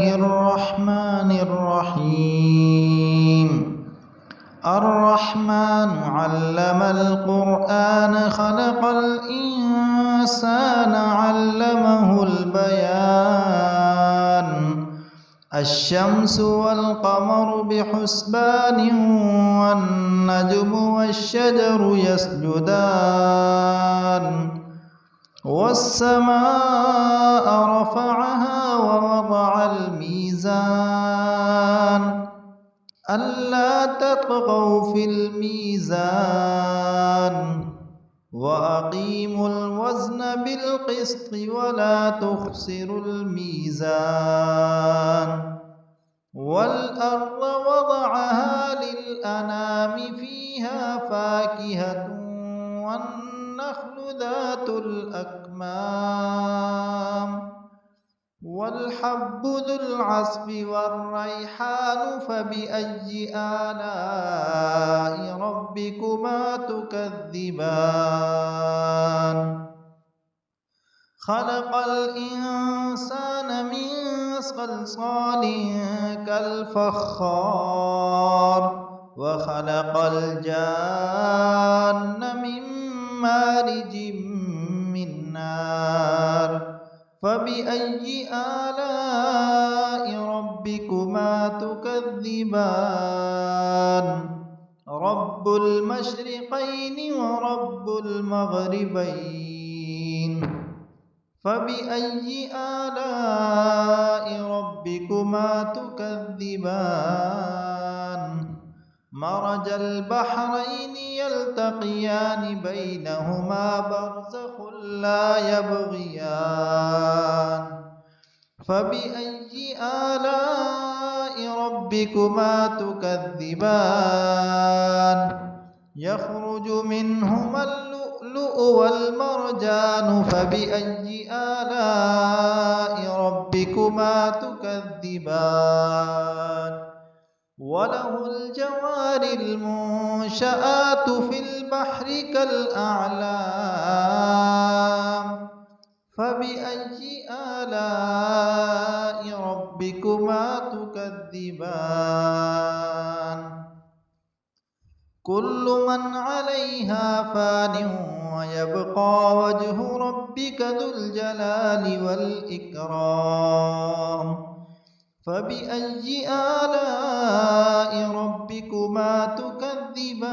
الرحمن الرحيم. الرحمن علم القرآن خلق الإنسان علمه البيان. الشمس والقمر بحسبان والنجم والشجر يسجدان والسماء رفعها ووضع الميزان ألا تطغوا في الميزان وأقيموا الوزن بالقسط ولا تخسروا الميزان والأرض وضعها للأنام فيها فاكهة والنخل ذات الأكمام والحب ذو العصف والريحان فبأي آلاء ربكما تكذبان خلق الإنسان من صلصال كالفخار وخلق الجان من مارج من نار فبأي آلاء ربكما تكذبان رب المشرقين ورب المغربين فبأي آلاء ربكما تكذبان مرج البحرين يلتقيان بينهما برزخ لا يبغيان فبأي آلاء ربكما تكذبان يخرج منهما اللؤلؤ والمرجان فبأي آلاء ربكما تكذبان وله الجوار المنشآت في البحر كالأعلام فبأي آلاء ربكما تكذبان كل من عليها فان ويبقى وجه ربك ذو الجلال والإكرام فبأي آلاء ربكما تكذبان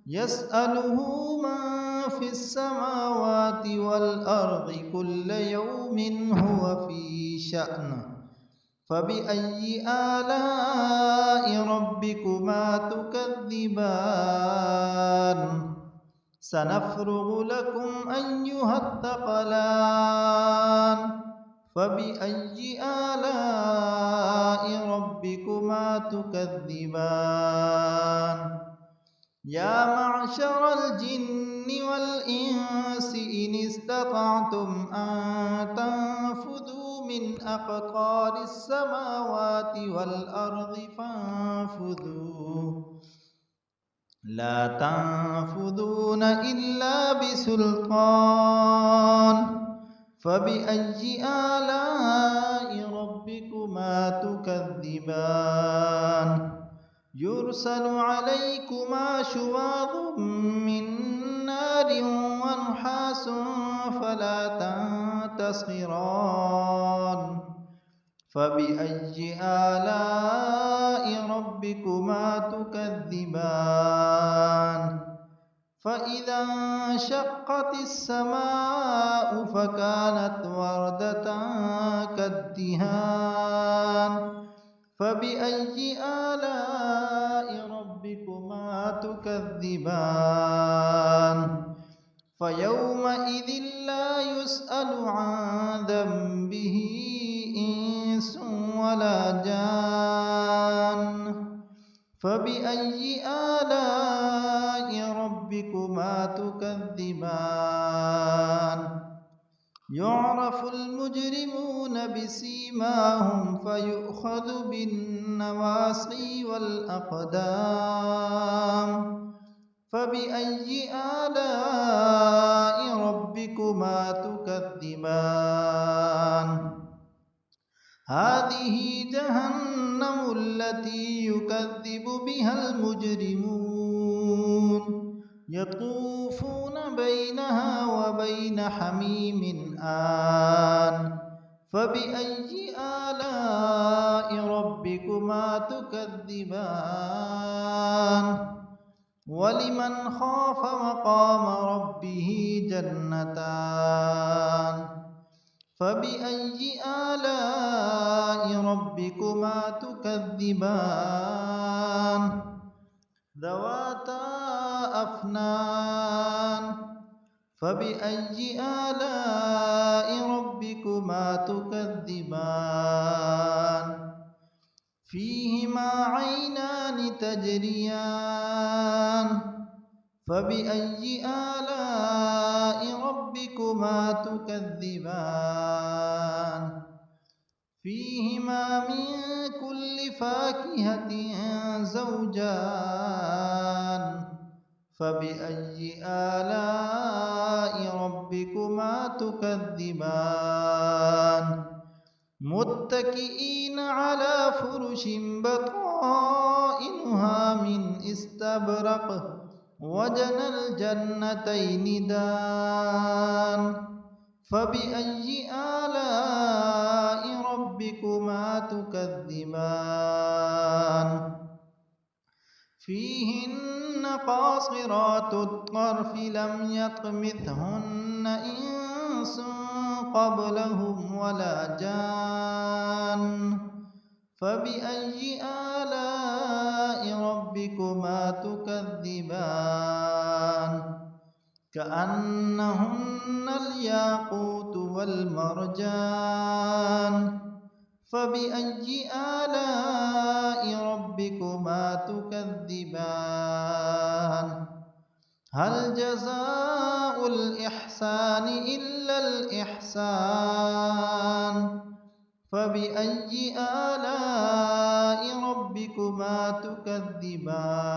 يسأله من في السماوات والأرض كل يوم هو في شأن فبأي آلاء ربكما تكذبان سنفرغ لكم أيها الثقلان فبأي آلاء ربكما تكذبان يا معشر الجن والإنس إن استطعتم أن تنفذوا من أقطار السماوات والأرض فانفذوا لا تنفذون إلا بسلطان فبأي آلاء ربكما تكذبان يرسل عليكما شواظ من نار ونحاس فلا تنتصران فبأي آلاء ربكما تكذبان فإذا انشقت السماء فكانت وردة كالدهان فبأي آلاء ربكما تكذبان فيومئذ لا يسأل عن ذنبه إنس ولا جان فبأي آلاء ربكما تكذبان يعرف المجرمون بسيماهم فيؤخذ بالنواصي والأقدام فبأي آلاء ربكما تكذبان هذه جهنم التي يكذب بها المجرمون يطوفون بينها وبين حميم آن فبأي آلاء ربكما تكذبان ولمن خاف مقام ربه جنتان فبأي آلاء ربكما تكذبان ذواتا أفنان فبأي آلاء ربكما تكذبان فيهما عينان تجريان فبأي آلاء ربكما تكذبان فيهما من كل فاكهة زوجان فبأي آلاء ربكما تكذبان متكئين على فرش بطائنها من استبرق وجنى الجنتين دان فبأي آلاء ربكما تكذبان فيهن قاصرات الطرف لم يطمثهن إنس قبلهم ولا جان فبأي آلاء ربكما تكذبان كأنهن الياقوت والمرجان فبأي آلاء ربكما تكذبان هل جزاء الإحسان إلا الإحسان فبأي آلاء ربكما تكذبان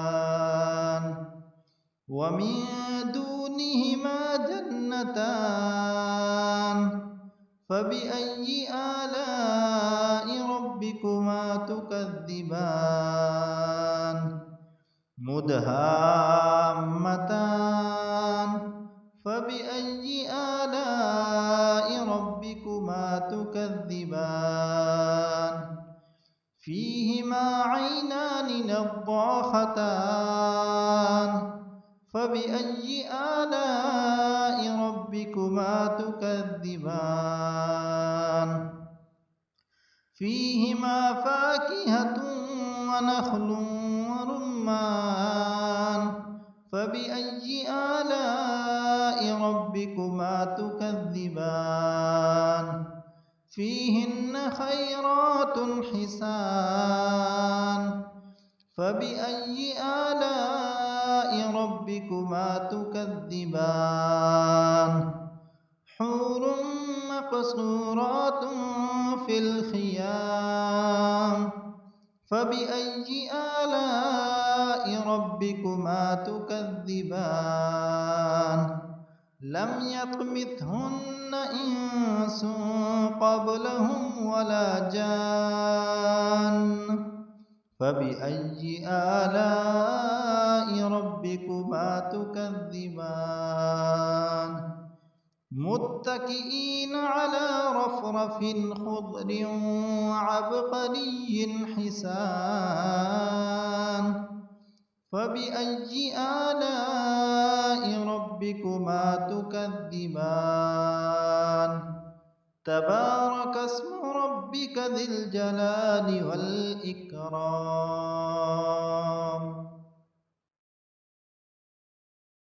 ومن دونهما جنتان فبأي آلاء ربكما تكذبان مدهامتان فبأي آلاء ربكما تكذبان فيهما عينان نضاختان فبأي آلاء ربكما تكذبان فيهما فاكهة ونخل ورمان فبأي آلاء ربكما تكذبان فيهن خيرات حسان فبأي آلاء ربكما تكذبان حور مقصورات في الخيام فبأي آلاء ربكما تكذبان لم يطمثهن إنس قبلهم ولا جان فبأي آلاء ربكما تكذبان متكئين على رفرف خضر وعبقري حسان فبأي آلاء ربكما تكذبان تبارك اسم ربك ذي الجلال والإكرام